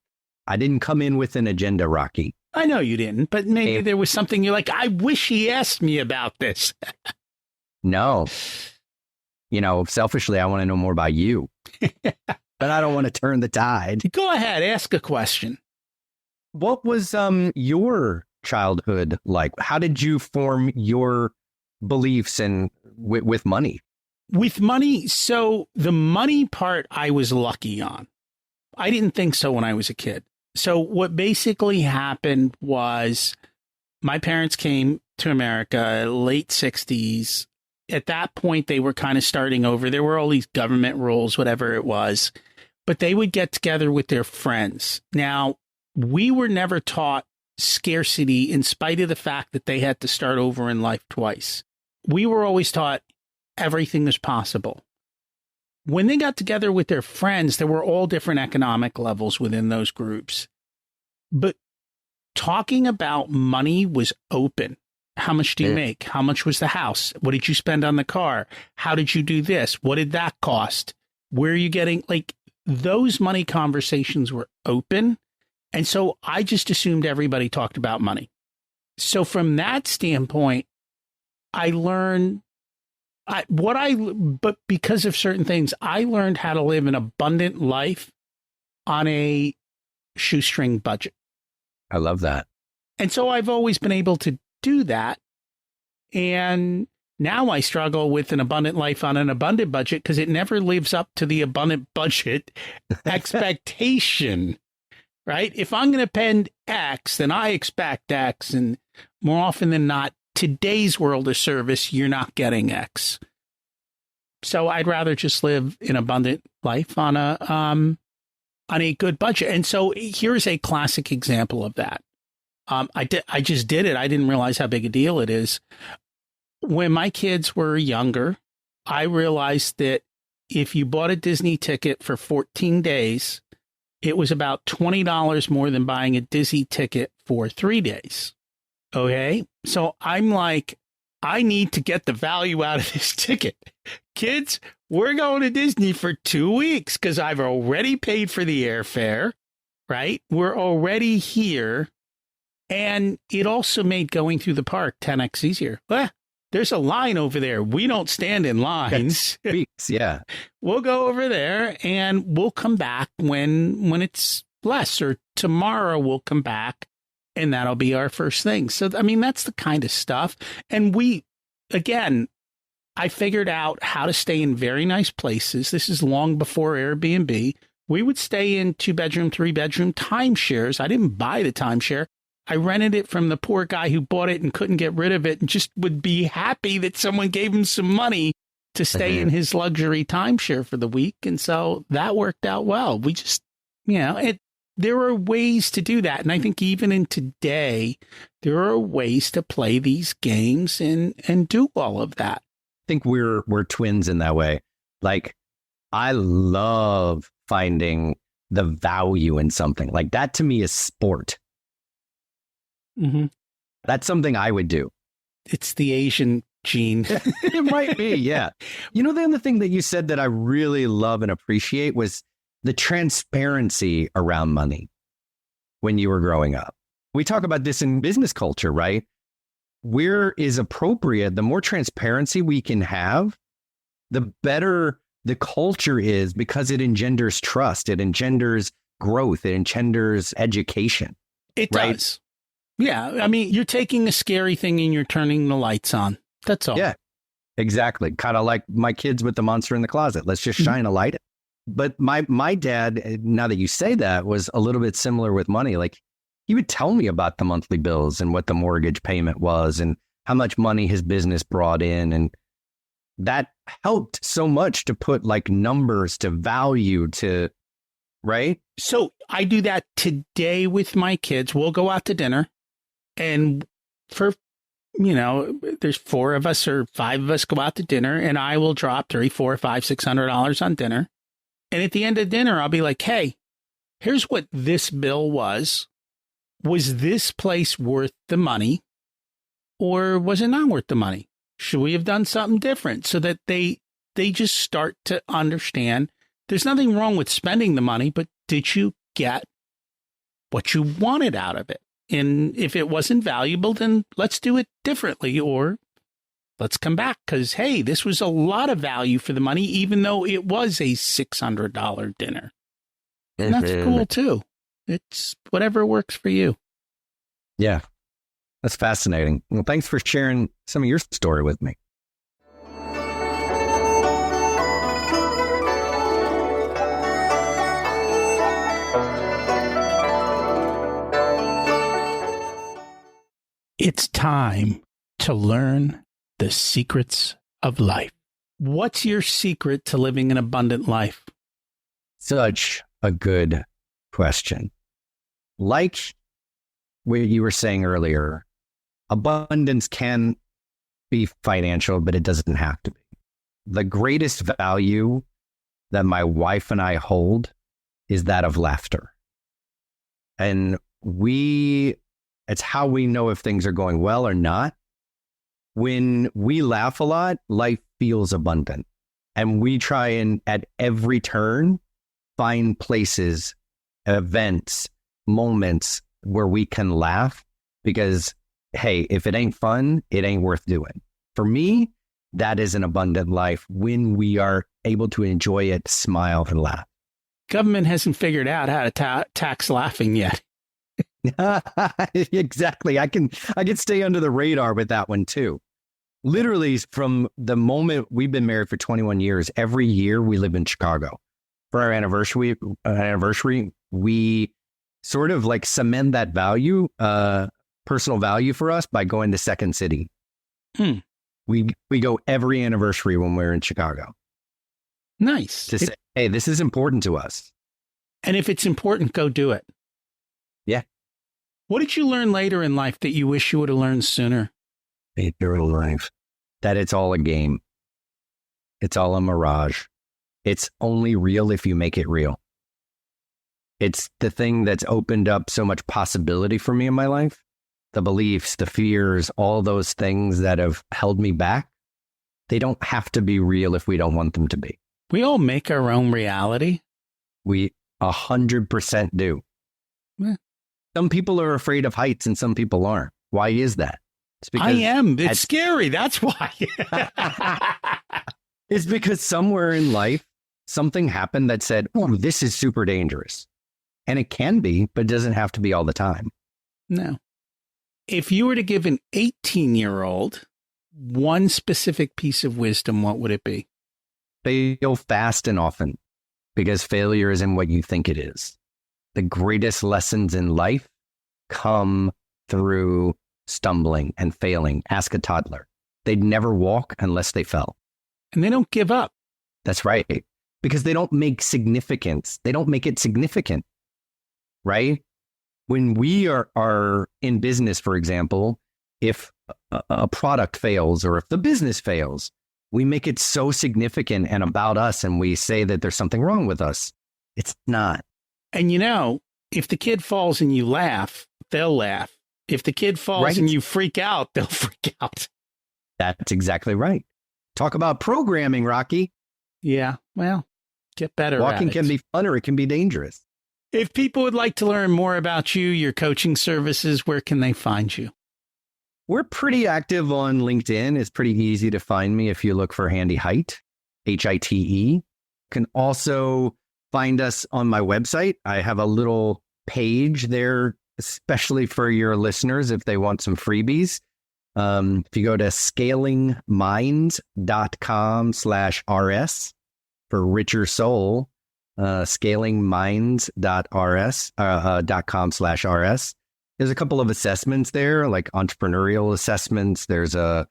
I didn't come in with an agenda, Rocky. I know you didn't, but maybe there was something you're like, I wish he asked me about this. No. You know, selfishly, I want to know more about you. But I don't want to turn the tide. Go ahead, ask a question. What was your childhood like? How did you form your beliefs and with money? With money, so the money part I was lucky on. I didn't think so when I was a kid. So what basically happened was my parents came to America late 60s. At that point, they were kind of starting over. There were all these government rules, whatever it was, but they would get together with their friends. Now, we were never taught scarcity in spite of the fact that they had to start over in life twice. We were always taught everything is possible. When they got together with their friends, there were all different economic levels within those groups. But talking about money was open. How much do you make? How much was the house? What did you spend on the car? How did you do this? What did that cost? Where are you getting? Like, those money conversations were open. And so I just assumed everybody talked about money. So from that standpoint, I learned but because of certain things, I learned how to live an abundant life on a shoestring budget. I love that. And so I've always been able to do that. And now I struggle with an abundant life on an abundant budget because it never lives up to the abundant budget expectation, right? If I'm going to spend X, then I expect X. And more often than not, today's world of service, you're not getting X. So I'd rather just live an abundant life on a good budget. And so here's a classic example of that. I just did it. I didn't realize how big a deal it is. When my kids were younger, I realized that if you bought a Disney ticket for 14 days, it was about $20 more than buying a Disney ticket for 3 days. Okay. So I'm like, I need to get the value out of this ticket. Kids, we're going to Disney for 2 weeks because I've already paid for the airfare, right? We're already here. And it also made going through the park 10x easier. There's a line over there. We don't stand in lines. Yeah. We'll go over there and we'll come back when it's less, or tomorrow we'll come back. And that'll be our first thing. So, I mean, that's the kind of stuff. And I figured out how to stay in very nice places. This is long before Airbnb. We would stay in 2-bedroom, 3-bedroom timeshares. I didn't buy the timeshare. I rented it from the poor guy who bought it and couldn't get rid of it and just would be happy that someone gave him some money to stay in his luxury timeshare for the week. And so that worked out well. We just, there are ways to do that. And I think even in today, there are ways to play these games and do all of that. I think we're twins in that way. Like, I love finding the value in something. Like, that to me is sport. Mm-hmm. That's something I would do. It's the Asian gene. It might be, yeah. The other thing that you said that I really love and appreciate was the transparency around money when you were growing up. We talk about this in business culture, right? Where is appropriate, the more transparency we can have, the better the culture is, because it engenders trust, it engenders growth, it engenders education. It does. Yeah. I mean, you're taking a scary thing and you're turning the lights on. That's all. Yeah, exactly. Kind of like my kids with the monster in the closet. Let's just shine a light. But my dad, now that you say that, was a little bit similar with money. Like, he would tell me about the monthly bills and what the mortgage payment was and how much money his business brought in. And that helped so much to put like numbers to value to, right? So I do that today with my kids. We'll go out to dinner, and for, there's 4 of us or 5 of us go out to dinner, and I will drop $300, $400, $500, $600 on dinner. And at the end of dinner, I'll be like, hey, here's what this bill was. Was this place worth the money, or was it not worth the money? Should we have done something different? So that they just start to understand there's nothing wrong with spending the money, but did you get what you wanted out of it? And if it wasn't valuable, then let's do it differently, or let's come back because, hey, this was a lot of value for the money, even though it was a $600 dinner. And that's cool too. It's whatever works for you. Yeah. That's fascinating. Well, thanks for sharing some of your story with me. It's time to learn the secrets of life. What's your secret to living an abundant life? Such a good question. Like what you were saying earlier, abundance can be financial, but it doesn't have to be. The greatest value that my wife and I hold is that of laughter. And it's how we know if things are going well or not. When we laugh a lot, life feels abundant. And we try and at every turn find places, events, moments where we can laugh because, hey, if it ain't fun, it ain't worth doing. For me, that is an abundant life when we are able to enjoy it, smile, and laugh. Government hasn't figured out how to tax laughing yet. Exactly. I can stay under the radar with that one too. Literally from the moment we've been married for 21 years, every year we live in Chicago. For our anniversary, we sort of like cement that value, personal value for us by going to Second City. We go every anniversary when we're in Chicago. Nice. To say, hey, this is important to us. And if it's important, go do it. Yeah. What did you learn later in life that you wish you would have learned sooner? Later in life, that it's all a game. It's all a mirage. It's only real if you make it real. It's the thing that's opened up so much possibility for me in my life. The beliefs, the fears, all those things that have held me back, they don't have to be real if we don't want them to be. We all make our own reality. We 100% do. Yeah. Some people are afraid of heights and some people aren't. Why is that? It's because I am. It's scary. That's why. It's because somewhere in life, something happened that said, oh, this is super dangerous. And it can be, but it doesn't have to be all the time. No. If you were to give an 18-year-old one specific piece of wisdom, what would it be? Fail fast and often, because failure isn't what you think it is. The greatest lessons in life come through stumbling and failing. Ask a toddler. They'd never walk unless they fell. And they don't give up. That's right. Because they don't make significance. They don't make it significant, right? When we are in business, for example, if a product fails or if the business fails, we make it so significant and about us, and we say that there's something wrong with us. It's not. And if the kid falls and you laugh, they'll laugh. If the kid falls and you freak out, they'll freak out. That's exactly right. Talk about programming, Rocky. Yeah, well, get better at it. Walking can be fun or it can be dangerous. If people would like to learn more about you, your coaching services, where can they find you? We're pretty active on LinkedIn. It's pretty easy to find me if you look for Handy Hite, Hite. You can also find us on my website. I have a little page there, especially for your listeners if they want some freebies. If you go to scalingminds.com/RS for richer soul, scalingminds.com/RS. There's a couple of assessments there, like entrepreneurial assessments. There's a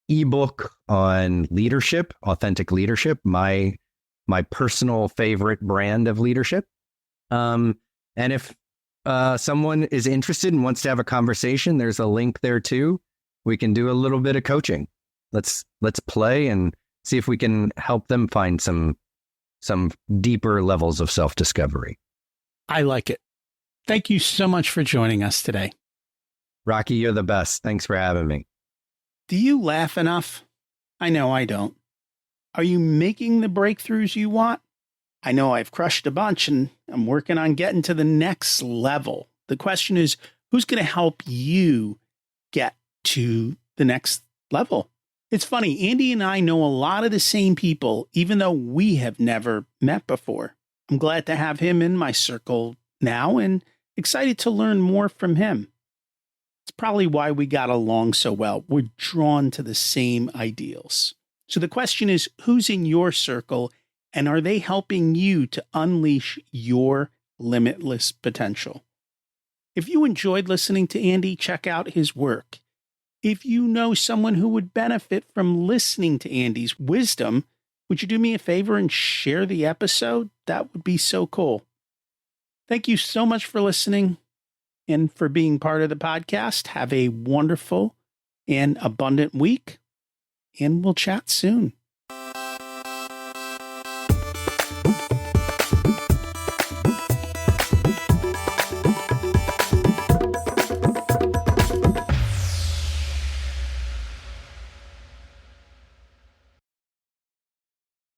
ebook on leadership, authentic leadership, my personal favorite brand of leadership. And if someone is interested and wants to have a conversation, there's a link there too. We can do a little bit of coaching. Let's play and see if we can help them find some deeper levels of self-discovery. I like it. Thank you so much for joining us today. Rocky, you're the best. Thanks for having me. Do you laugh enough? I know I don't. Are you making the breakthroughs you want? I know I've crushed a bunch and I'm working on getting to the next level. The question is, who's going to help you get to the next level? It's funny, Andy and I know a lot of the same people, even though we have never met before. I'm glad to have him in my circle now and excited to learn more from him. It's probably why we got along so well. We're drawn to the same ideals. So the question is, who's in your circle, and are they helping you to unleash your limitless potential? If you enjoyed listening to Andy, check out his work. If you know someone who would benefit from listening to Andy's wisdom, would you do me a favor and share the episode? That would be so cool. Thank you so much for listening and for being part of the podcast. Have a wonderful and abundant week, and we'll chat soon.